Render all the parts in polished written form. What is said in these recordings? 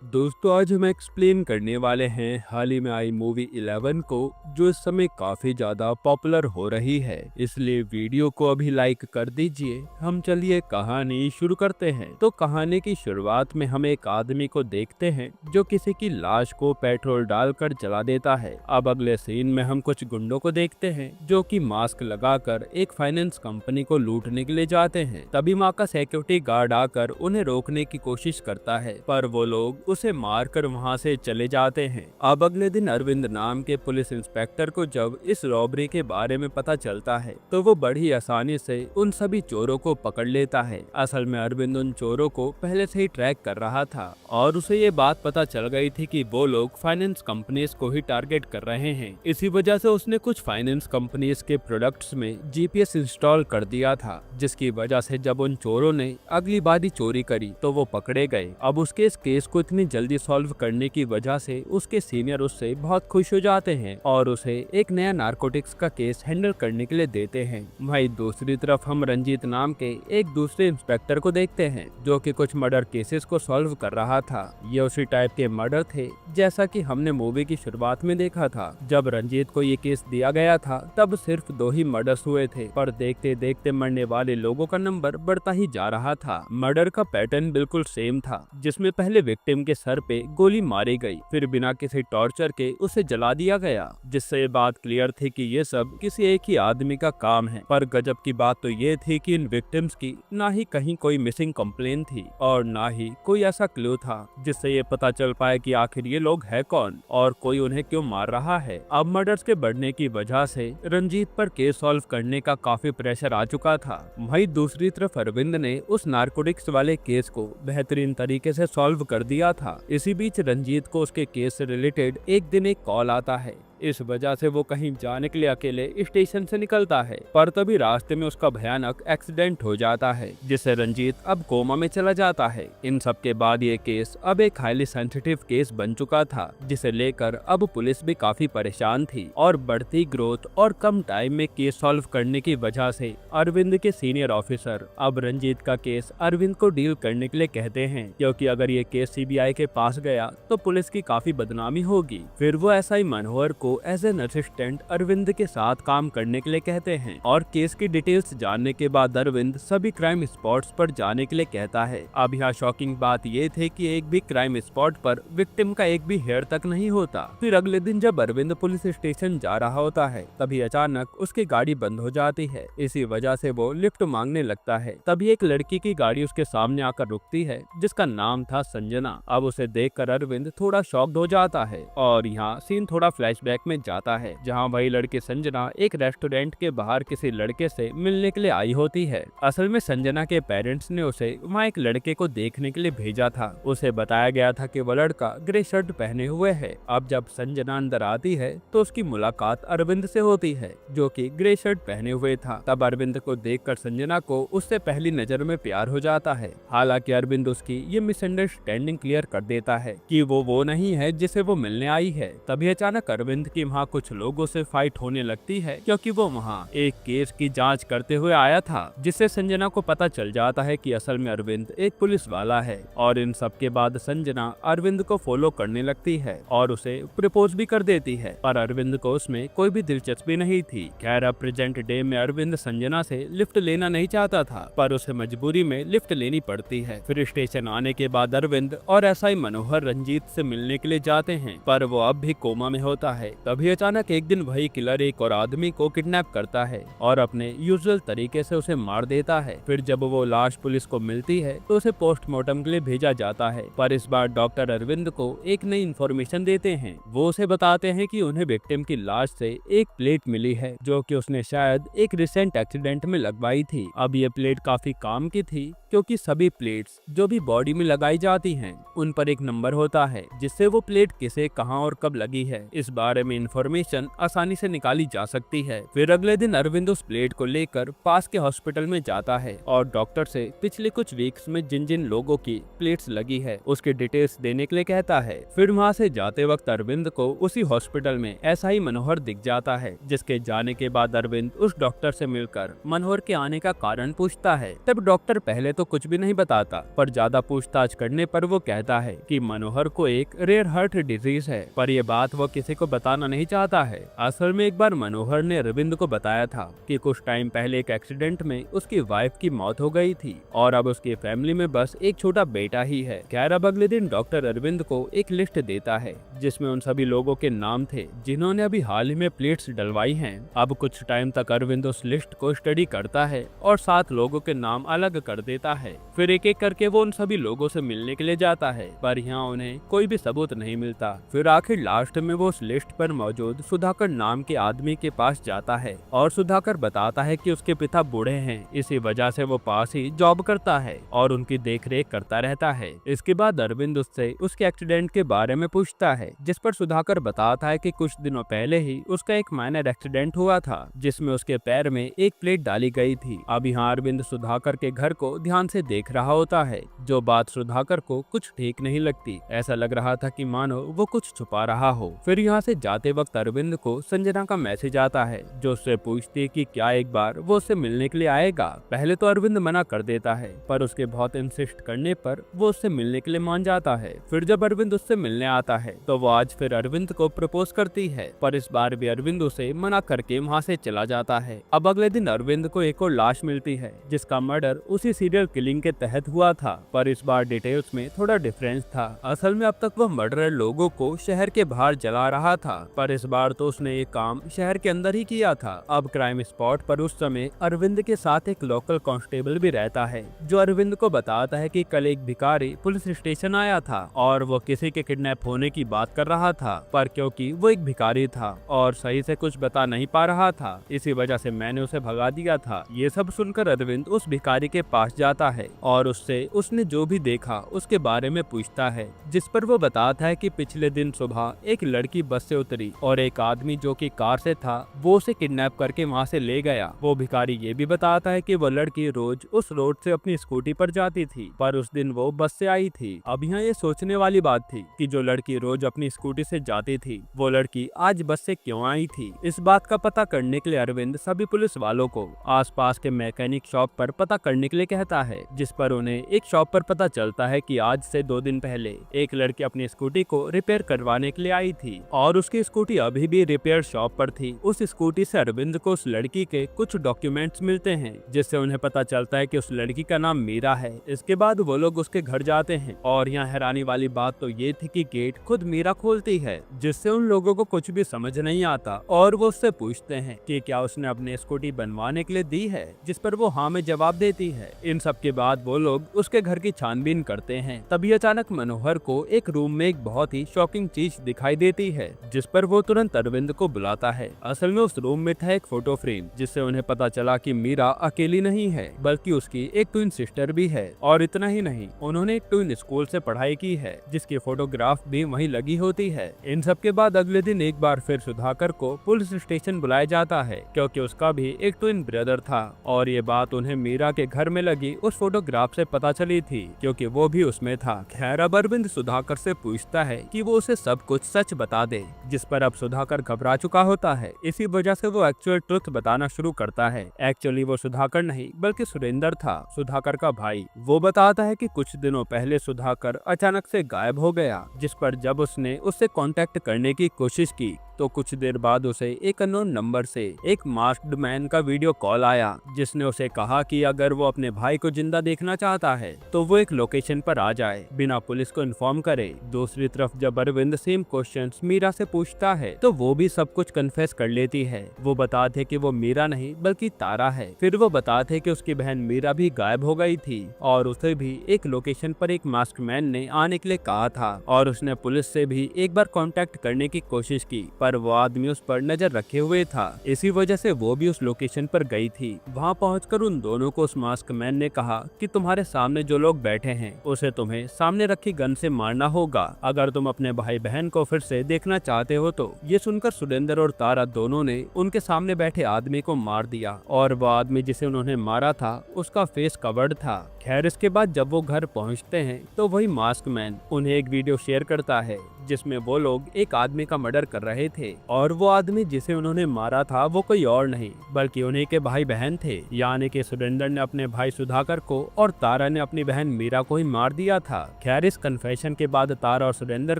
दोस्तों आज हम एक्सप्लेन करने वाले हैं हाल ही में आई मूवी 11 को, जो इस समय काफी ज्यादा पॉपुलर हो रही है। इसलिए वीडियो को अभी लाइक कर दीजिए। हम चलिए कहानी शुरू करते हैं। तो कहानी की शुरुआत में हम एक आदमी को देखते हैं जो किसी की लाश को पेट्रोल डालकर जला देता है। अब अगले सीन में हम कुछ गुंडों को देखते हैं जो कि मास्क लगाकर एक फाइनेंस कंपनी को लूटने के लिए जाते हैं। तभी वहाँ का सिक्योरिटी गार्ड आकर उन्हें रोकने की कोशिश करता है, पर वो लोग उसे मारकर वहां से चले जाते हैं। अब अगले दिन अरविंद नाम के पुलिस इंस्पेक्टर को जब इस रॉबरी के बारे में पता चलता है तो वो बड़ी आसानी से उन सभी चोरों को पकड़ लेता है। असल में अरविंद उन चोरों को पहले से ही ट्रैक कर रहा था और उसे ये बात पता चल गई थी कि वो लोग फाइनेंस कंपनीज को ही टारगेट कर रहे हैं। इसी वजह से उसने कुछ फाइनेंस कंपनीज के प्रोडक्ट्स में जीपीएस इंस्टॉल कर दिया था, जिसकी वजह से जब उन चोरों ने अगली बार ही चोरी करी तो वो पकड़े गए। अब उसके इस केस को इतनी जल्दी सॉल्व करने की वजह से उसके सीनियर उससे बहुत खुश हो जाते हैं और उसे एक नया नारकोटिक्स का केस हैंडल करने के लिए देते हैं। वहीं दूसरी तरफ हम रंजीत नाम के एक दूसरे इंस्पेक्टर को देखते हैं जो कि कुछ मर्डर केसेस को सॉल्व कर रहा था। ये उसी टाइप के मर्डर थे जैसा कि हमने मूवी की शुरुआत में देखा था। जब रंजीत को ये केस दिया गया था तब सिर्फ 2 ही मर्डर्स हुए थे, पर देखते देखते मरने वाले लोगों का नंबर बढ़ता ही जा रहा था। मर्डर का पैटर्न बिल्कुल सेम था, जिसमें पहले विक्टिम के सर पे गोली मारी गई, फिर बिना किसी टॉर्चर के उसे जला दिया गया, जिससे ये बात क्लियर थी कि ये सब किसी एक ही आदमी का काम है। पर गजब की बात तो ये थी कि इन विक्टिम्स की ना ही कहीं कोई मिसिंग कंप्लेन थी और ना ही कोई ऐसा क्लू था जिससे ये पता चल पाए कि आखिर ये लोग है कौन और कोई उन्हें क्यों मार रहा है। अब मर्डर्स के बढ़ने की वजह से रंजीत पर केस सॉल्व करने का काफी प्रेशर आ चुका था। वहीं दूसरी तरफ अरविंद ने उस नारकोटिक्स वाले केस को बेहतरीन तरीके से सॉल्व कर दिया था। इसी बीच रंजीत को उसके केस से रिलेटेड एक दिन एक कॉल आता है। इस वजह से वो कहीं जाने के लिए अकेले स्टेशन से निकलता है, पर तभी रास्ते में उसका भयानक एक्सीडेंट हो जाता है, जिससे रंजीत अब कोमा में चला जाता है। इन सब के बाद ये केस अब एक हाईली सेंसिटिव केस बन चुका था, जिसे लेकर अब पुलिस भी काफी परेशान थी और बढ़ती ग्रोथ और कम टाइम में केस सॉल्व करने की वजह से अरविंद के सीनियर ऑफिसर अब रंजीत का केस अरविंद को डील करने के लिए कहते हैं, क्योंकि अगर ये केस सीबीआई के पास गया तो पुलिस की काफी बदनामी होगी। फिर वो एसआई मनोहर को एज एन असिस्टेंट अरविंद के साथ काम करने के लिए कहते हैं और केस की डिटेल्स जानने के बाद अरविंद सभी क्राइम स्पॉट्स पर जाने के लिए कहता है। अब यहाँ शॉकिंग बात ये थे कि एक भी क्राइम स्पॉट पर विक्टिम का एक भी हेयर तक नहीं होता। फिर अगले दिन जब अरविंद पुलिस स्टेशन जा रहा होता है तभी अचानक उसकी गाड़ी बंद हो जाती है। इसी वजह से वो लिफ्ट मांगने लगता है। तभी एक लड़की की गाड़ी उसके सामने आकर रुकती है जिसका नाम था संजना। अब उसे देखकर अरविंद थोड़ा शॉक्ड हो जाता है और यहाँ सीन थोड़ा फ्लैशबैक में जाता है, जहां वही लड़की संजना एक रेस्टोरेंट के बाहर किसी लड़के से मिलने के लिए आई होती है। असल में संजना के पेरेंट्स ने उसे वहां एक लड़के को देखने के लिए भेजा था। उसे बताया गया था कि वो लड़का ग्रे शर्ट पहने हुए है। अब जब संजना अंदर आती है तो उसकी मुलाकात अरविंद से होती है, जो कि ग्रे शर्ट पहने हुए था। तब अरविंद को देखकर संजना को उससे पहली नजर में प्यार हो जाता है। हालांकि अरविंद उसकी ये मिसअंडरस्टैंडिंग क्लियर कर देता है कि वो नहीं है जिसे वो मिलने आई है। तभी अचानक अरविंद की वहाँ कुछ लोगों से फाइट होने लगती है, क्योंकि वो वहाँ एक केस की जांच करते हुए आया था, जिससे संजना को पता चल जाता है कि असल में अरविंद एक पुलिस वाला है। और इन सब के बाद संजना अरविंद को फॉलो करने लगती है और उसे प्रपोज भी कर देती है, पर अरविंद को उसमें कोई भी दिलचस्पी नहीं थी। खैर अब प्रेजेंट डे में अरविंद संजना से लिफ्ट लेना नहीं चाहता था, पर उसे मजबूरी में लिफ्ट लेनी पड़ती है। फिर स्टेशन आने के बाद अरविंद और एसआई मनोहर रंजीत से मिलने के लिए जाते हैं, पर वो अब भी कोमा में होता है। तभी अचानक एक दिन वही किलर एक और आदमी को किडनैप करता है और अपने यूजुअल तरीके से उसे मार देता है। फिर जब वो लाश पुलिस को मिलती है तो उसे पोस्टमार्टम के लिए भेजा जाता है, पर इस बार डॉक्टर अरविंद को एक नई इन्फॉर्मेशन देते हैं। वो उसे बताते हैं कि उन्हें विक्टिम की लाश से एक प्लेट मिली है, जो कि उसने शायद एक रिसेंट एक्सीडेंट में लगवाई थी। अब ये प्लेट काफी काम की थी, क्योंकि सभी प्लेट्स जो भी बॉडी में लगाई जाती हैं उन पर एक नंबर होता है, जिससे वो प्लेट किसे कहां और कब लगी है इस बारे में इंफॉर्मेशन आसानी से निकाली जा सकती है। फिर अगले दिन अरविंद उस प्लेट को लेकर पास के हॉस्पिटल में जाता है और डॉक्टर से पिछले कुछ वीक्स में जिन जिन लोगों की प्लेट्स लगी है उसके डिटेल्स देने के लिए कहता है। फिर वहाँ से जाते वक्त अरविंद को उसी हॉस्पिटल में एसआई मनोहर दिख जाता है, जिसके जाने के बाद अरविंद उस डॉक्टर से मिलकर मनोहर के आने का कारण पूछता है। तब डॉक्टर पहले तो कुछ भी नहीं बताता, पर ज्यादा पूछताछ करने पर वो कहता है कि मनोहर को एक रेयर हार्ट डिजीज है, पर ये बात वो किसी को बताना नहीं चाहता है। असल में एक बार मनोहर ने अरविंद को बताया था कि कुछ टाइम पहले एक एक्सीडेंट में उसकी वाइफ की मौत हो गई थी और अब उसकी फैमिली में बस एक छोटा बेटा ही है। खैर, अब अगले दिन डॉक्टर अरविंद को एक लिस्ट देता है जिसमें उन सभी लोगों के नाम थे जिन्होंने अभी हाल ही में प्लेट्स डलवाई हैं। अब कुछ टाइम तक अरविंद उस लिस्ट को स्टडी करता है और 7 लोगों के नाम अलग कर देता है। फिर एक एक करके वो उन सभी लोगों से मिलने के लिए जाता है, पर यहाँ उन्हें कोई भी सबूत नहीं मिलता। फिर आखिर लास्ट में वो उस लिस्ट पर मौजूद सुधाकर नाम के आदमी के पास जाता है और सुधाकर बताता है कि उसके पिता बूढ़े हैं, इसी वजह से वो पास ही जॉब करता है और उनकी देखरेख करता रहता है। इसके बाद अरविंद उससे उसके एक्सीडेंट के बारे में पूछता है, जिस पर सुधाकर बताता है कि कुछ दिनों पहले ही उसका एक माइनर एक्सीडेंट हुआ था जिसमें उसके पैर में एक प्लेट डाली गई थी। अब यहाँ अरविंद सुधाकर के घर को ध्यान से देख रहा होता है, जो बात सुधाकर को कुछ ठीक नहीं लगती। ऐसा लग रहा था कि मानो वो कुछ छुपा रहा हो। फिर यहाँ से जाते वक्त अरविंद को संजना का मैसेज आता है जो उससे पूछती है कि क्या एक बार वो उससे मिलने के लिए आएगा। पहले तो अरविंद मना कर देता है, पर उसके बहुत इंसिस्ट करने पर वो उससे मिलने के लिए मान जाता है। फिर जब अरविंद उससे मिलने आता है तो वो आज फिर अरविंद को प्रपोज करती है, पर इस बार भी अरविंद उसे मना करके वहाँ से चला जाता है। अब अगले दिन अरविंद को एक और लाश मिलती है जिसका मर्डर उसी सीरियल किलिंग के तहत हुआ था, पर इस बार डिटेल्स में थोड़ा डिफरेंस था। असल में अब तक वह मर्डरर लोगों को शहर के बाहर जला रहा था, पर इस बार तो उसने ये काम शहर के अंदर ही किया था। अब क्राइम स्पॉट पर उस समय अरविंद के साथ एक लोकल कांस्टेबल भी रहता है जो अरविंद को बताता है कि कल एक भिखारी पुलिस स्टेशन आया था और वो किसी के किडनैप होने की बात कर रहा था, पर क्योंकि वो एक भिखारी था और सही से कुछ बता नहीं पा रहा था, इसी वजह से मैंने उसे भगा दिया था। ये सब सुनकर अरविंद उस भिखारी के पास जाता है और उससे उसने जो भी देखा उसके बारे में पूछता है, जिस पर वो बताता है कि पिछले दिन सुबह एक लड़की बस से उतरी और एक आदमी जो कि कार से था वो उसे किडनैप करके वहाँ से ले गया। वो भिखारी ये भी बताता है कि वो लड़की रोज उस रोड से अपनी स्कूटी पर जाती थी, पर उस दिन वो बस से आई थी। अब यहाँ ये सोचने वाली बात थी कि जो लड़की रोज अपनी स्कूटी से जाती थी वो लड़की आज बस से क्यों आई थी। इस बात का पता करने के लिए अरविंद सभी पुलिस वालों को आसपास के मैकेनिक शॉप पर पता करने के लिए कहता है, जिस पर उन्हें एक शॉप पर पता चलता है कि आज से 2 दिन पहले एक लड़की अपनी स्कूटी को रिपेयर करवाने के लिए आई थी और उसकी स्कूटी अभी भी रिपेयर शॉप पर थी। उस स्कूटी से अरविंद को उस लड़की के कुछ डॉक्यूमेंट्स मिलते हैं जिससे उन्हें पता चलता है कि उस लड़की का नाम मीरा है। इसके बाद वो लोग उसके घर जाते हैं और यहाँ हैरानी वाली बात तो ये थी कि गेट खुद मीरा खोलती है, जिससे उन लोगों को कुछ भी समझ नहीं आता और वो उससे पूछते हैं कि क्या उसने अपनी स्कूटी बनवाने के लिए दी है, जिस पर वो हाँ में जवाब देती है। इन सब के बाद वो लोग उसके घर की छानबीन करते हैं। तभी अचानक मनोहर को एक रूम में एक बहुत ही शॉकिंग चीज दिखाई देती है, जिस पर वो तुरंत अरविंद को बुलाता है। असल में उस रूम में था एक फोटो फ्रेम, जिससे उन्हें पता चला कि मीरा अकेली नहीं है बल्कि उसकी एक ट्विन सिस्टर भी है, और इतना ही नहीं, उन्होंने एक ट्विन स्कूल से पढ़ाई की है जिसकी फोटोग्राफ भी वहीं लगी होती है। इन सब के बाद अगले दिन एक बार फिर सुधाकर को पुलिस स्टेशन बुलाया जाता है क्योंकि उसका भी एक ट्विन ब्रदर था, और ये बात उन्हें मीरा के घर में लगी उस फोटोग्राफ से पता चली थी क्योंकि वो भी उसमें था। खैर, अब अरविंद सुधाकर से पूछता है कि वो उसे सब कुछ सच बता दे, जिस पर अब सुधाकर घबरा चुका होता है। इसी वजह से वो एक्चुअल ट्रुथ बताना शुरू करता है। एक्चुअली वो सुधाकर नहीं बल्कि सुरेंद्र था, सुधाकर का भाई। वो बताता है कि कुछ दिनों पहले सुधाकर अचानक से गायब हो गया, जिस पर जब उसने उससे कांटेक्ट करने की कोशिश की तो कुछ देर बाद उसे एक अननोन नंबर से एक मास्क्ड मैन का वीडियो कॉल आया, जिसने उसे कहा कि अगर वो अपने भाई को जिंदा देखना चाहता है तो वो एक लोकेशन पर आ जाए बिना पुलिस को इन्फॉर्म करे। दूसरी तरफ जब अरविंद सेम क्वेश्चंस मीरा से पूछता है तो वो भी सब कुछ कन्फेस कर लेती है। वो बताते कि वो मीरा नहीं बल्कि तारा है। फिर वो बताते कि उसकी बहन मीरा भी गायब हो गई थी और उसे भी एक लोकेशन पर एक मास्क्ड मैन ने आने के लिए कहा था, और उसने पुलिस से भी एक बार कांटेक्ट करने की कोशिश की, पर वो आदमी उस पर नजर रखे हुए था। इसी वजह से वो भी उस लोकेशन पर गई थी। वहाँ पहुंचकर उन दोनों को उस मास्क मैन ने कहा कि तुम्हारे सामने जो लोग बैठे हैं उसे तुम्हें सामने रखी गन से मारना होगा अगर तुम अपने भाई बहन को फिर से देखना चाहते हो तो। ये सुनकर सुरेंद्र और तारा दोनों ने उनके सामने बैठे आदमी को मार दिया, और वो आदमी जिसे उन्होंने मारा था उसका फेस कवर्ड था। खैर, इसके बाद जब वो घर पहुंचते हैं तो वही मास्क मैन उन्हें एक वीडियो शेयर करता है जिसमें वो लोग एक आदमी का मर्डर कर रहे थे और वो आदमी जिसे उन्होंने मारा था वो कोई और नहीं बल्कि उन्हीं के भाई बहन थे। यानी कि सुरेंद्र ने अपने भाई सुधाकर को और तारा ने अपनी बहन मीरा को ही मार दिया था। खैर इस कन्फेशन के बाद तारा और सुरेंद्र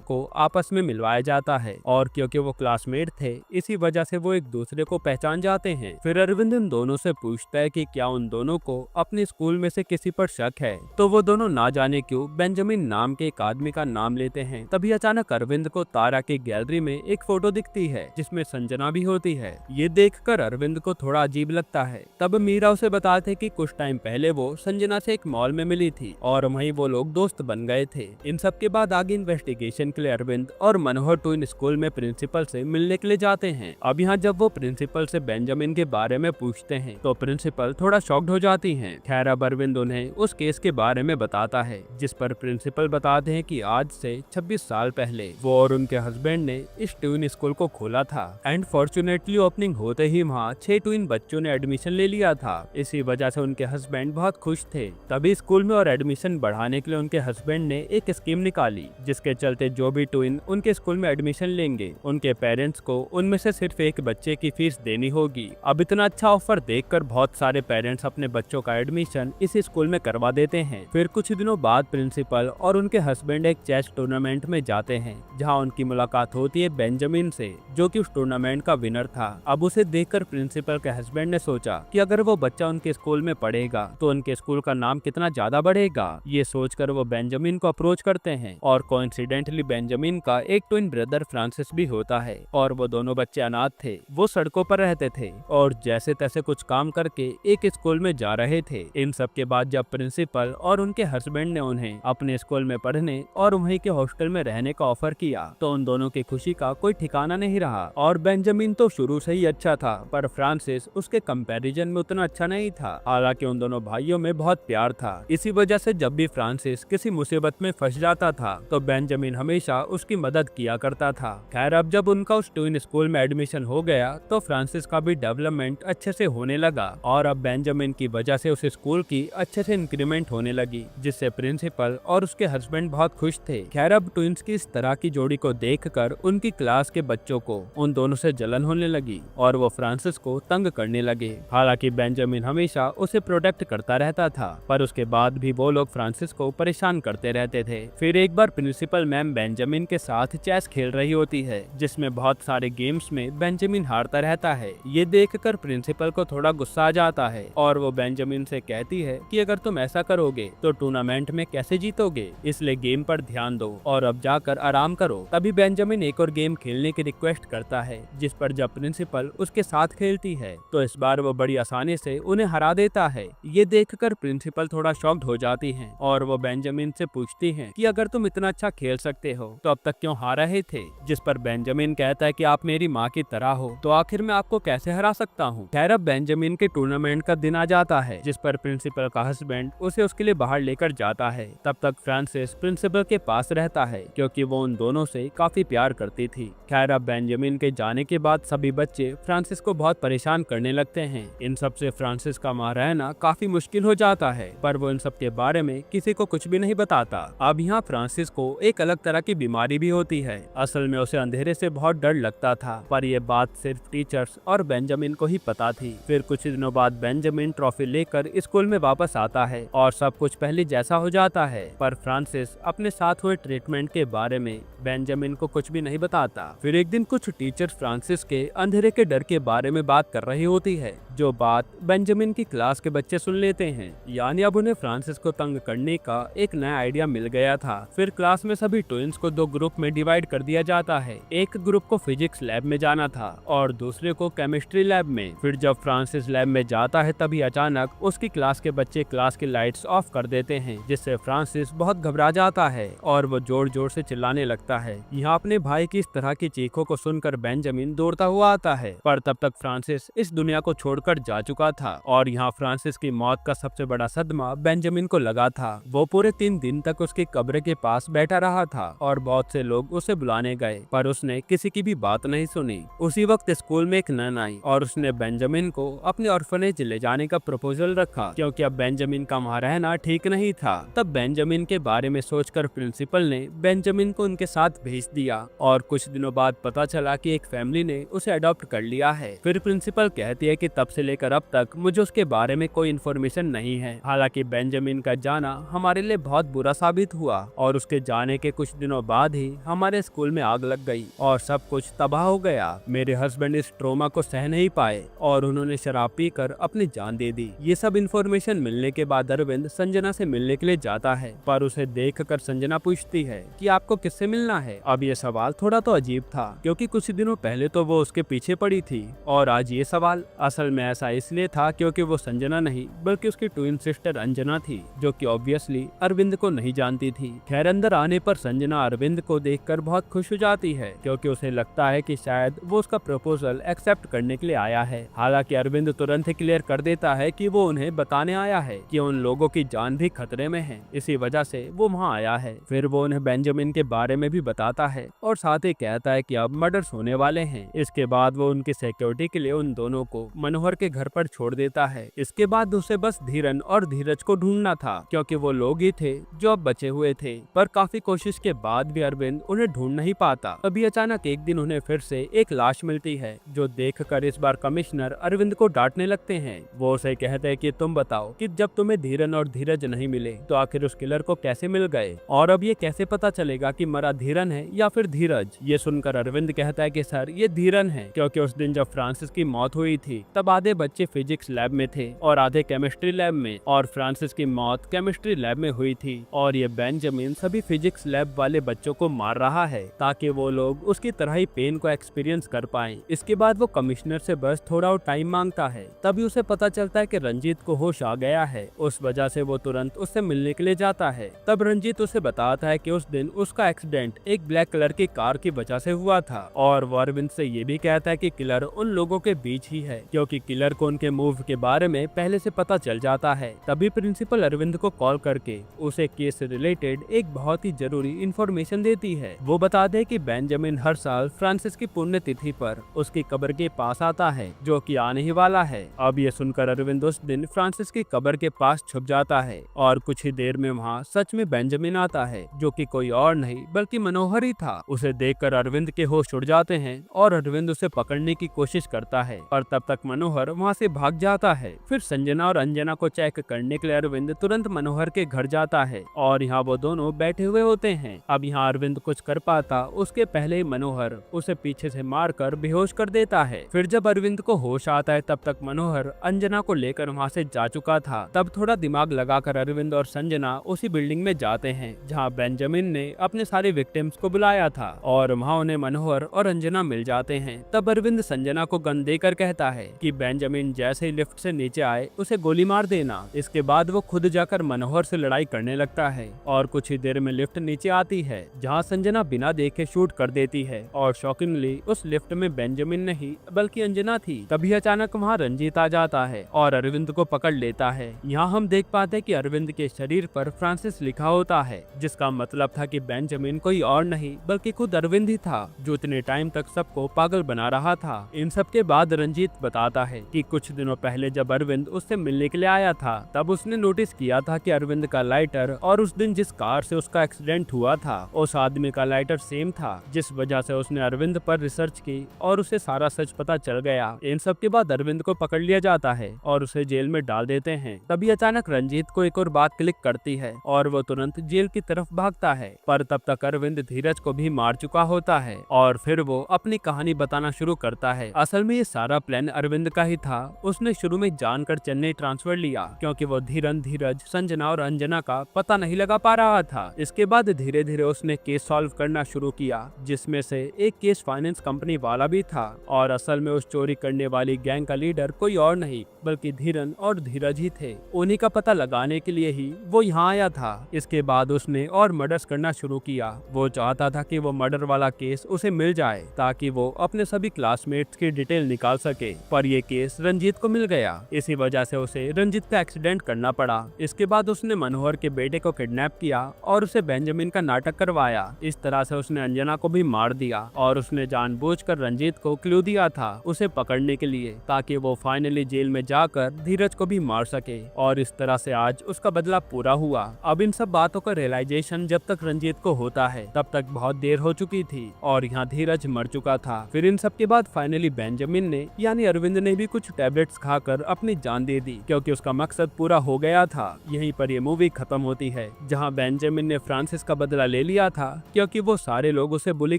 को आपस में मिलवाया जाता है और क्योंकि वो क्लासमेट थे इसी वजह से वो एक दूसरे को पहचान जाते हैं। फिर अरविंद इन दोनों से पूछता है कि क्या उन दोनों को अपने स्कूल में से किसी पर शक है, तो वो दोनों ना जाने क्यों बेंजामिन नाम के एक आदमी का नाम लेते हैं। तभी अचानक अरविंद को तारा की गैलरी में एक फोटो दिखती है जिसमें संजना भी होती है। ये देखकर अरविंद को थोड़ा अजीब लगता है। तब मीरा उसे बताते कि कुछ टाइम पहले वो संजना से एक मॉल में मिली थी और वहीं वो लोग दोस्त बन गए थे। इन सब के बाद आगे इन्वेस्टिगेशन के लिए अरविंद और मनोहर ट्विन स्कूल में प्रिंसिपल से मिलने के लिए जाते हैं। अब यहाँ जब वो प्रिंसिपल से बेंजामिन के बारे में पूछते हैं तो प्रिंसिपल थोड़ा शॉक्ड हो जाती हैं। खैर अब अरविंद उन्हें उस केस के बारे में बताता है जिस पर प्रिंसिपल बताते हैं कि आज से 26 साल पहले वो और उनके हस्बैंड ने इस ट्विन स्कूल को खोला था एंड फॉर्चुनेटली ओपनिंग होते ही वहाँ 6 ट्विन बच्चों ने एडमिशन ले लिया था। इसी वजह से उनके हस्बैंड बहुत खुश थे। तभी स्कूल में और एडमिशन बढ़ाने के लिए उनके हस्बैंड ने एक स्कीम निकाली जिसके चलते जो भी ट्विन उनके स्कूल में एडमिशन लेंगे उनके पेरेंट्स को उनमें से सिर्फ एक बच्चे की फीस देनी होगी। अब इतना अच्छा ऑफर देखकर बहुत सारे पेरेंट्स अपने बच्चों का एडमिशन इस स्कूल में करवा देते हैं। फिर कुछ दिनों बाद प्रिंसिपल और उनके हस्बैंड एक चेस टूर्नामेंट में जाते हैं जहां उनकी मुलाकात होती है बेंजामिन से जो कि उस टूर्नामेंट का विनर था। अब उसे देखकर प्रिंसिपल के हस्बैंड ने सोचा कि अगर वो बच्चा उनके स्कूल में पढ़ेगा तो उनके स्कूल का नाम कितना ज्यादा बढ़ेगा। ये सोचकर वो बेंजामिन को अप्रोच करते हैं और कोइंसिडेंटली बेंजामिन का एक ट्विन ब्रदर फ्रांसिस भी होता है और वो दोनों बच्चे अनाथ थे। वो सड़कों पर रहते थे और जैसे तैसे कुछ काम करके एक स्कूल में जा रहे थे। इन सब के बाद जब प्रिंसिपल और उनके हस्बैंड ने उन्हें अपने स्कूल में पढ़ने और वहीं के हॉस्टल में रहने का ऑफर किया तो उन दोनों की खुशी का कोई ठिकाना नहीं रहा। और बेंजामिन तो शुरू से ही अच्छा था पर फ्रांसिस उसके कंपैरिजन में उतना अच्छा नहीं था। हालांकि उन दोनों भाइयों में बहुत प्यार था। इसी वजह से जब भी फ्रांसिस किसी मुसीबत में फंस जाता था तो बेंजामिन हमेशा उसकी मदद किया करता था। खैर अब जब उनका उस ट्विन स्कूल में एडमिशन हो गया तो फ्रांसिस का भी डेवलपमेंट अच्छे से होने लगा और अब बेंजामिन की वजह से उस स्कूल की अच्छे से इंक्रीमेंट होने लगी जिससे प्रिंसिपल और उसके हस्बैंड बहुत खुश थे। खैर अब ट्विंस की इस तरह की जोड़ी को देखकर उनकी क्लास के बच्चों को उन दोनों से जलन होने लगी और वो फ्रांसिस को तंग करने लगे। हालांकि बेंजामिन हमेशा उसे प्रोटेक्ट करता रहता था पर उसके बाद भी वो लोग फ्रांसिस को परेशान करते रहते थे। फिर एक बार प्रिंसिपल मैम बेंजामिन के साथ चेस खेल रही होती है जिसमें बहुत सारे गेम्स में बेंजामिन हारता रहता है। ये देखकर प्रिंसिपल को थोड़ा गुस्सा आ जाता है और वो बेंजामिन से कहती है कि अगर तुम ऐसा करोगे तो टूर्नामेंट में कैसे जीतोगे, इसलिए गेम पर ध्यान दो और अब जाकर आराम करो। तभी बेंजामिन एक और गेम खेलने की रिक्वेस्ट करता है जिस पर जब प्रिंसिपल उसके साथ खेलती है तो इस बार वो बड़ी आसानी से उन्हें हरा देता है। ये देखकर प्रिंसिपल थोड़ा शॉक्ड हो जाती हैं और वो बेंजामिन से पूछती हैं कि अगर तुम इतना अच्छा खेल सकते हो तो अब तक क्यों हार रहे थे, जिस पर बेंजामिन कहता है कि आप मेरी माँ की तरह हो तो आखिर मैं आपको कैसे हरा सकता हूँ। खैर अब बेंजामिन के टूर्नामेंट का दिन आ जाता है जिस पर प्रिंसिपल का हस्बैंड उसे उसके लिए बाहर लेकर जाता है। तब तक फ्रांसिस प्रिंसिपल के पास रहता है क्योंकि वो उन दोनों से काफी प्यार करती थी। खैर अब बेंजामिन के जाने के बाद सभी बच्चे फ्रांसिस को बहुत परेशान करने लगते हैं। इन सब से फ्रांसिस का वहाँ रहना काफी मुश्किल हो जाता है पर वो इन सब के बारे में किसी को कुछ भी नहीं बताता। अब यहाँ फ्रांसिस को एक अलग तरह की बीमारी भी होती है। असल में उसे अंधेरे से बहुत डर लगता था पर यह बात सिर्फ टीचर्स और बेंजामिन को ही पता थी। फिर कुछ दिनों बाद बेंजामिन ट्रॉफी लेकर स्कूल में वापस आता है और सब कुछ पहले जैसा हो जाता है पर फ्रांसिस अपने साथ हुए ट्रीटमेंट के बारे में बेंजामिन को कुछ भी नहीं बताता। फिर एक दिन कुछ टीचर्स फ्रांसिस के अंधेरे के डर के बारे में बात कर रही होती है जो बात बेंजामिन की क्लास के बच्चे सुन लेते हैं। यानी अब उन्हें फ्रांसिस को तंग करने का एक नया आइडिया मिल गया था। फिर क्लास में सभी ट्विंस को दो ग्रुप में डिवाइड कर दिया जाता है। एक ग्रुप को फिजिक्स लैब में जाना था और दूसरे को केमिस्ट्री लैब में। फिर जब फ्रांसिस लैब में जाता है तभी अचानक उसकी क्लास के बच्चे क्लास की लाइट्स ऑफ कर देते हैं जिससे फ्रांसिस बहुत घबरा जाता है और वो जोर जोर से चिल्लाने लगता है। यहाँ अपने भाई की इस तरह की चीखों को सुनकर बेंजामिन दौड़ता हुआ आता है पर तब तक फ्रांसिस इस दुनिया को छोड़कर छोड़कर जा चुका था और यहाँ फ्रांसिस की मौत का सबसे बड़ा सदमा बेंजामिन को लगा था। वो पूरे 3 दिन तक उसकी कब्र के पास बैठा रहा था और बहुत से लोग उसे बुलाने गए, पर उसने किसी की भी बात नहीं सुनी। उसी वक्त स्कूल में एक नन आई और उसने बेंजामिन को अपने ऑर्फनेज ले जाने का प्रपोजल रखा, क्योंकि अब बेंजामिन का वहाँ रहना ठीक नहीं था। तब बेंजामिन के बारे में सोचकर प्रिंसिपल ने बेंजामिन को उनके साथ भेज दिया और कुछ दिनों बाद पता चला कि एक फैमिली ने उसे अडॉप्ट कर लिया है। फिर प्रिंसिपल कहती है कि तब से लेकर अब तक मुझे उसके बारे में कोई इन्फॉर्मेशन नहीं है। हालांकि बेंजामिन का जाना हमारे लिए बहुत बुरा साबित हुआ और उसके जाने के कुछ दिनों बाद ही हमारे स्कूल में आग लग गई और सब कुछ तबाह हो गया। मेरे हस्बैंड इस ट्रॉमा को सह नहीं पाए और उन्होंने शराब पीकर अपनी जान दे दी। ये सब इन्फॉर्मेशन मिलने के बाद अरविंद संजना से मिलने के लिए जाता है, पर उसे देखकर संजना पूछती है कि आपको किससे मिलना है। अब ये सवाल थोड़ा तो अजीब था, क्योंकि कुछ दिनों पहले तो वो उसके पीछे पड़ी थी और आज ये सवाल। असल में ऐसा इसलिए था क्योंकि वो संजना नहीं बल्कि उसकी ट्विन सिस्टर अंजना थी, जो कि ऑब्वियसली अरविंद को नहीं जानती थी। खैर, अंदर आने पर संजना अरविंद को देखकर बहुत खुश हो जाती है, क्योंकि उसे लगता है कि शायद वो उसका प्रपोजल एक्सेप्ट करने के लिए आया है। हालांकि अरविंद तुरंत ही क्लियर कर देता है कि वो उन्हें बताने आया है कि उन लोगों की जान भी खतरे में है, इसी वजह से वो वहाँ आया है। फिर वो उन्हें बेंजामिन के बारे में भी बताता है और साथ ही कहता है कि अब मर्डर्स होने वाले हैं। इसके बाद वो उनकी सिक्योरिटी के लिए उन दोनों को मनोहर के घर पर छोड़ देता है। इसके बाद उसे बस धीरन और धीरज को ढूंढना था, क्योंकि वो लोग ही थे जो अब बचे हुए थे। पर काफी कोशिश के बाद भी अरविंद उन्हें ढूंढ नहीं पाता। तभी अचानक एक दिन उन्हें फिर से एक लाश मिलती है, जो देखकर इस बार कमिश्नर अरविंद को डांटने लगते हैं। वो उसे कहते हैं कि तुम बताओ कि जब तुम्हें धीरन और धीरज नहीं मिले तो आखिर उस किलर को कैसे मिल गए, और अब ये कैसे पता चलेगा कि मरा धीरन है या फिर धीरज। ये सुनकर अरविंद कहता है कि सर, ये धीरन है, क्योंकि उस दिन जब फ्रांसिस की मौत हुई थी तब आधे बच्चे फिजिक्स लैब में थे और आधे केमिस्ट्री लैब में, और फ्रांसिस की मौत केमिस्ट्री लैब में हुई थी। और ये बेंजामिन सभी फिजिक्स लैब वाले बच्चों को मार रहा है ताकि वो लोग उसकी तरह ही पेन को एक्सपीरियंस कर पाएं। इसके बाद वो कमिश्नर से बस थोड़ा और टाइम मांगता है। तभी उसे पता चलता है कि रंजीत को होश आ गया है। उस वजह से वो तुरंत उससे मिलने के लिए जाता है। तब रंजीत उसे बताता है कि उस दिन उसका एक्सीडेंट एक ब्लैक कलर की कार की वजह से हुआ था, और वो अरविंद से ये भी कहता है कि किलर उन लोगों के बीच ही है, क्योंकि किलर को उनके मूव के बारे में पहले से पता चल जाता है। तभी प्रिंसिपल अरविंद को कॉल करके उसे केस से रिलेटेड एक बहुत ही जरूरी इंफॉर्मेशन देती है। वो बता दे कि बेंजामिन हर साल फ्रांसिस की पुण्यतिथि पर उसकी कब्र के पास आता है, जो कि आने ही वाला है। अब ये सुनकर अरविंद उस दिन फ्रांसिस की कब्र के पास छुप जाता है और कुछ ही देर में वहाँ सच में बेंजामिन आता है, जो कि कोई और नहीं बल्कि मनोहर ही था। उसे देखकर अरविंद के होश उड़ जाते हैं और अरविंद उसे पकड़ने की कोशिश करता है, और तब तक मनोहर वहाँ से भाग जाता है। फिर संजना और अंजना को चेक करने के लिए अरविंद तुरंत मनोहर के घर जाता है और यहाँ वो दोनों बैठे हुए होते हैं। अब यहाँ अरविंद कुछ कर पाता उसके पहले ही मनोहर उसे पीछे से मारकर बेहोश कर देता है। फिर जब अरविंद को होश आता है तब तक मनोहर अंजना को लेकर वहाँ से जा चुका था। तब थोड़ा दिमाग लगाकर अरविंद और संजना उसी बिल्डिंग में जाते हैं जहाँ बेंजामिन ने अपने सारे विक्टिम्स को बुलाया था, और वहाँ उन्हें मनोहर और अंजना मिल जाते हैं। तब अरविंद संजना को गन देकर कहता है कि बेंजामिन जैसे ही लिफ्ट से नीचे आए उसे गोली मार देना। इसके बाद वो खुद जाकर मनोहर से लड़ाई करने लगता है और कुछ ही देर में लिफ्ट नीचे आती है, जहाँ संजना बिना देखे शूट कर देती है, और शॉकिंगली उस लिफ्ट में बेंजामिन नहीं बल्कि अंजना थी। तभी अचानक वहाँ रंजीत आ जाता है और अरविंद को पकड़ लेता है। यहाँ हम देख पाते हैं कि अरविंद के शरीर पर फ्रांसिस लिखा होता है, जिसका मतलब था कि बेंजामिन कोई और नहीं बल्कि खुद अरविंद ही था, जो इतने टाइम तक सबको पागल बना रहा था। इन सब के बाद रंजीत बताता है कि कुछ दिनों पहले जब अरविंद उससे मिलने के लिए आया था तब उसने नोटिस किया था कि अरविंद का लाइटर और उस दिन जिस कार से उसका एक्सीडेंट हुआ था उस आदमी का लाइटर सेम था, जिस वजह से उसने अरविंद पर रिसर्च की और उसे सारा सच पता चल गया। इन सब के बाद अरविंद को पकड़ लिया जाता है और उसे जेल में डाल देते हैं। तभी अचानक रंजीत को एक और बात क्लिक करती है और वो तुरंत जेल की तरफ भागता है, पर तब तक अरविंद धीरज को भी मार चुका होता है और फिर वो अपनी कहानी बताना शुरू करता है। असल में ये सारा प्लान अरविंद का ही था। उसने शुरू में जानकर चेन्नई ट्रांसफर लिया क्योंकि वो धीरन, धीरज, संजना और अंजना का पता नहीं लगा पा रहा था। इसके बाद धीरे धीरे उसने केस सॉल्व करना शुरू किया, जिसमें से एक केस फाइनेंस कंपनी वाला भी था, और असल में उस चोरी करने वाली गैंग का लीडर कोई और नहीं बल्कि धीरन और धीरज ही थे। उन्हीं का पता लगाने के लिए ही वो यहाँ आया था। इसके बाद उसने और मर्डर्स करना शुरू किया। वो चाहता था कि वो मर्डर वाला केस उसे मिल जाए ताकि वो अपने सभी क्लासमेट्स की डिटेल निकाल सके, पर ये केस रंजीत को मिल गया। इसी वजह से उसे रंजीत का एक्सीडेंट करना पड़ा। इसके बाद उसने मनोहर के बेटे को किडनैप किया और उसे बेंजामिन का नाटक करवाया। इस तरह से उसने अंजना को भी मार दिया और उसने जानबूझकर रंजीत को क्लू दिया था उसे पकड़ने के लिए, ताकि वो फाइनली जेल में जाकर धीरज को भी मार सके। और इस तरह से आज उसका बदला पूरा हुआ। अब इन सब बातों का रियलाइजेशन जब तक रंजीत को होता है तब तक बहुत देर हो चुकी थी और यहाँ धीरज मर चुका था। फिर इन सब के बाद फाइनली बेंजामिन ने यानी अरविंद ने भी कुछ टैबलेट्स खाकर अपनी जान दे दी, क्योंकि उसका मकसद पूरा हो गया था। यहीं पर ये मूवी खत्म होती है, जहाँ बेंजामिन ने फ्रांसिस का बदला ले लिया था, क्योंकि वो सारे लोग उसे बुली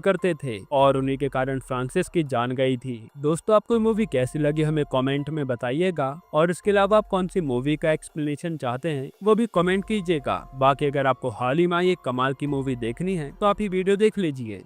करते थे और उन्हीं के कारण फ्रांसिस की जान गई थी। दोस्तों, आपको मूवी कैसी लगी हमें कमेंट में बताइएगा, और इसके अलावा आप कौन सी मूवी का एक्सप्लेनेशन चाहते हैं वो भी कमेंट कीजिएगा। बाकी अगर आपको हाल ही में ये कमाल की मूवी देखनी है तो आप ये वीडियो देख लीजिए।